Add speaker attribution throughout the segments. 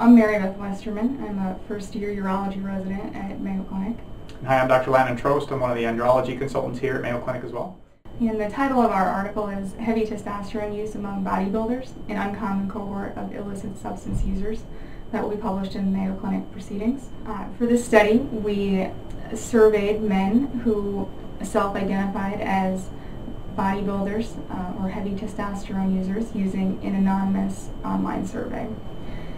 Speaker 1: I'm Mary Beth Westerman. I'm a first-year urology resident at Mayo Clinic.
Speaker 2: Hi, I'm Dr. Landon Trost. I'm one of the andrology consultants here at Mayo Clinic as well.
Speaker 1: And the title of our article is Heavy Testosterone Use Among Bodybuilders, an Uncommon Cohort of Illicit Substance Users, that will be published in Mayo Clinic Proceedings. For this study, we surveyed men who self-identified as bodybuilders or heavy testosterone users using an anonymous online survey.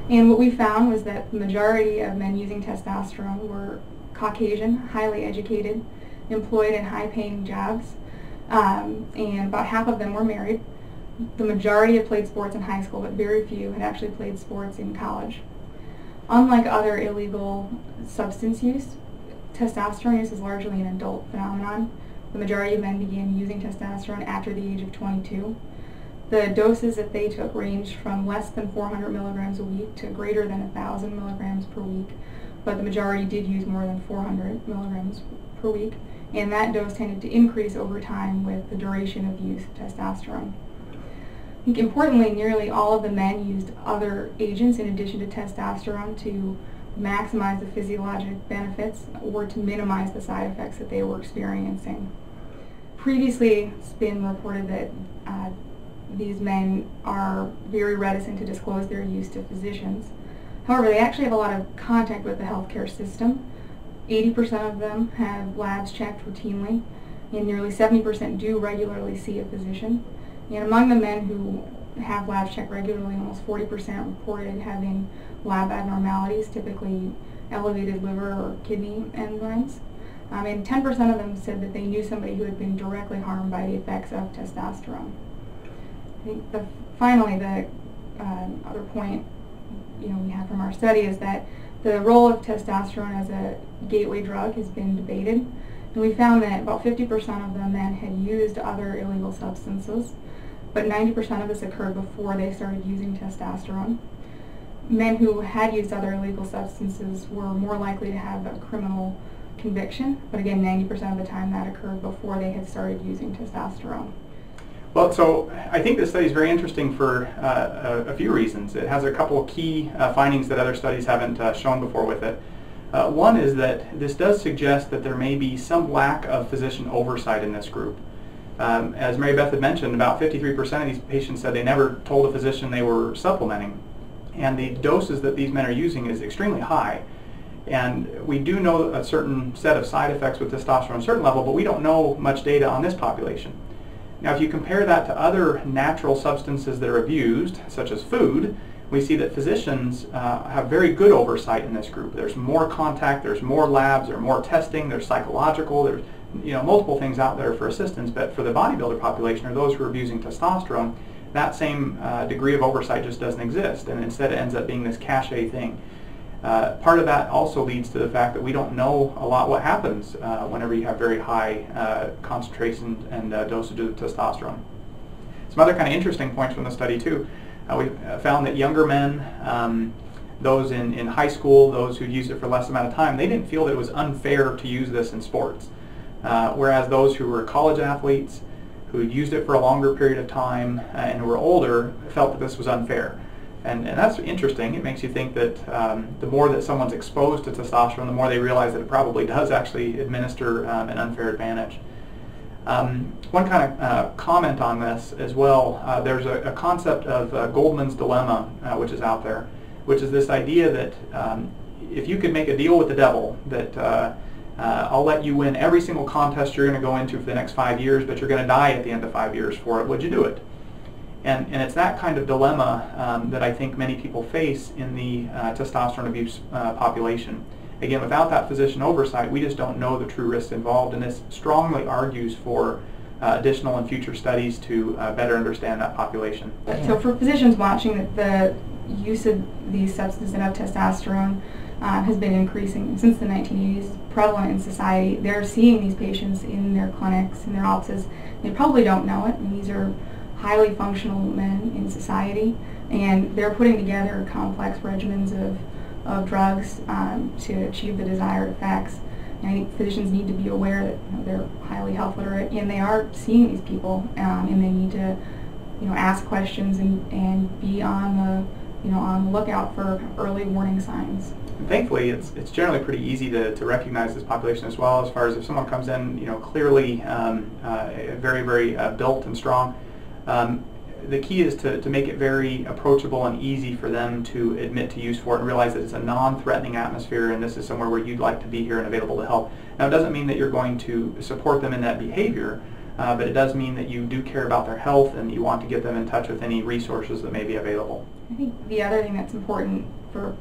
Speaker 1: And what we found was that the majority of men using testosterone were Caucasian, highly educated, employed in high-paying jobs, and about half of them were married. The majority had played sports in high school, but very few had actually played sports in college. Unlike other illegal substance use, testosterone use is largely an adult phenomenon. The majority of men began using testosterone after the age of 22. The doses that they took ranged from less than 400 milligrams a week to greater than 1,000 milligrams per week, but the majority did use more than 400 milligrams per week, and that dose tended to increase over time with the duration of use of testosterone. I think importantly, nearly all of the men used other agents in addition to testosterone to maximize the physiologic benefits or to minimize the side effects that they were experiencing. Previously, it's been reported that these men are very reticent to disclose their use to physicians. However, they actually have a lot of contact with the healthcare system. 80% of them have labs checked routinely, and nearly 70% do regularly see a physician. And among the men who have labs checked regularly, almost 40% reported having lab abnormalities, typically elevated liver or kidney enzymes. And 10% of them said that they knew somebody who had been directly harmed by the effects of testosterone. I think finally, the other point we have from our study is that the role of testosterone as a gateway drug has been debated, and we found that about 50% of the men had used other illegal substances, but 90% of this occurred before they started using testosterone. Men who had used other illegal substances were more likely to have a criminal conviction, but again, 90% of the time that occurred before they had started using testosterone.
Speaker 2: Well, so I think this study is very interesting for a few reasons. It has a couple of key findings that other studies haven't shown before with it. One is that this does suggest that there may be some lack of physician oversight in this group. As Mary Beth had mentioned, about 53% of these patients said they never told a physician they were supplementing. And the doses that these men are using is extremely high. And we do know a certain set of side effects with testosterone at a certain level, but we don't know much data on this population. Now, if you compare that to other natural substances that are abused, such as food, we see that physicians have very good oversight in this group. There's more contact, there's more labs, there's more testing, there's psychological, there's multiple things out there for assistance. But for the bodybuilder population, or those who are abusing testosterone, that same degree of oversight just doesn't exist, and instead it ends up being this cachet thing. Part of that also leads to the fact that we don't know a lot what happens whenever you have very high concentration and dosage of testosterone. Some other kind of interesting points from the study too. We found that younger men, those in high school, those who used it for less amount of time, they didn't feel that it was unfair to use this in sports. Whereas those who were college athletes, who had used it for a longer period of time and who were older, felt that this was unfair. And that's interesting. It makes you think that the more that someone's exposed to testosterone, the more they realize that it probably does actually administer an unfair advantage. One kind of comment on this as well, there's a concept of Goldman's dilemma, which is out there, which is this idea that if you could make a deal with the devil, that I'll let you win every single contest you're going to go into for the next 5 years, but you're going to die at the end of 5 years for it, would you do it? And it's that kind of dilemma that I think many people face in the testosterone abuse population. Again, without that physician oversight, we just don't know the true risks involved, and this strongly argues for additional and future studies to better understand that population.
Speaker 1: So for physicians watching, the use of these substances and of testosterone has been increasing since the 1980s, prevalent in society. They're seeing these patients in their clinics, in their offices. They probably don't know it. I mean, these are highly functional men in society, and they're putting together complex regimens of drugs to achieve the desired effects. And I think physicians need to be aware that they're highly health literate, and they are seeing these people, and they need to ask questions and be on on the lookout for early warning signs.
Speaker 2: Thankfully, it's generally pretty easy to recognize this population as well, as far as if someone comes in, clearly very, very built and strong. The key is to make it very approachable and easy for them to admit to use for it and realize that it's a non-threatening atmosphere and this is somewhere where you'd like to be here and available to help. Now, it doesn't mean that you're going to support them in that behavior, but it does mean that you do care about their health and you want to get them in touch with any resources that may be available.
Speaker 1: I think the other thing that's important for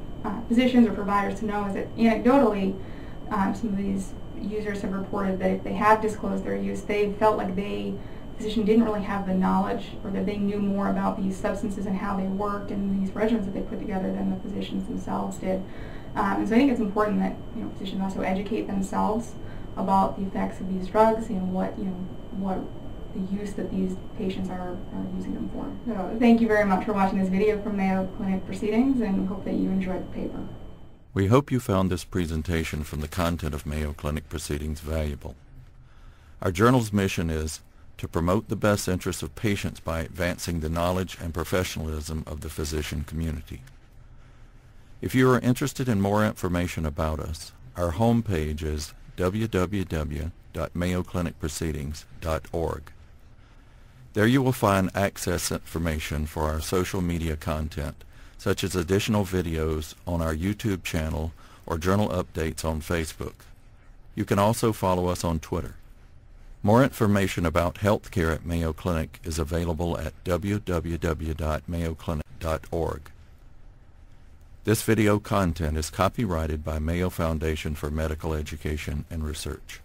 Speaker 1: physicians or providers to know is that anecdotally, some of these users have reported that if they have disclosed their use, they felt like the physician didn't really have the knowledge, or that they knew more about these substances and how they worked and these regimens that they put together than the physicians themselves did. And so I think it's important that physicians also educate themselves about the effects of these drugs and what the use that these patients are using them for. So thank you very much for watching this video from Mayo Clinic Proceedings, and hope that you enjoyed the paper.
Speaker 3: We hope you found this presentation from the content of Mayo Clinic Proceedings valuable. Our journal's mission is to promote the best interests of patients by advancing the knowledge and professionalism of the physician community. If you are interested in more information about us, our homepage is www.mayoclinicproceedings.org. There you will find access information for our social media content, such as additional videos on our YouTube channel or journal updates on Facebook. You can also follow us on Twitter. More information about healthcare at Mayo Clinic is available at www.mayoclinic.org. This video content is copyrighted by Mayo Foundation for Medical Education and Research.